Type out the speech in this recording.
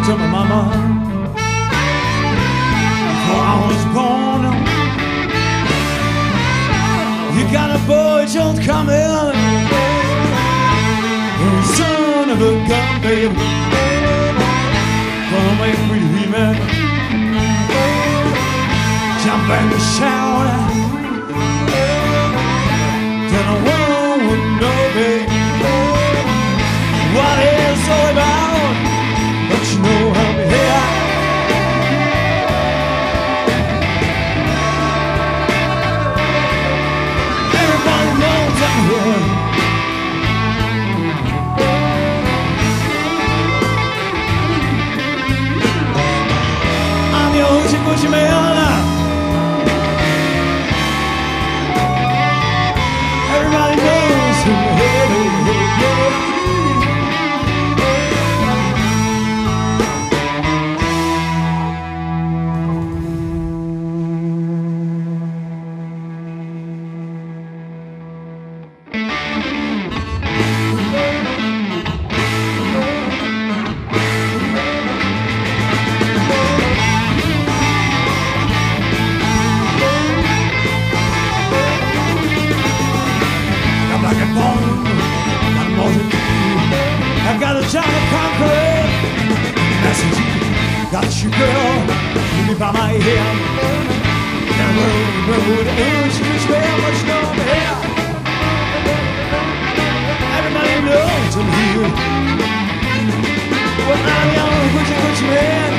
to my mama, before I was born. You got a boy just coming, son of a gun, baby, gonna make pretty women jump and shout. Then a woman would know, baby, what it's all about. But you know I'm here. Everybody knows I'm here. I'm your hoochie coochie man. Everybody knows who I'm here. I got a job to conquer. Message you, got you, girl. Leave me by my hair. Road, and she can spell much number here. Everybody knows I'm here. Well, I'm young, put your man.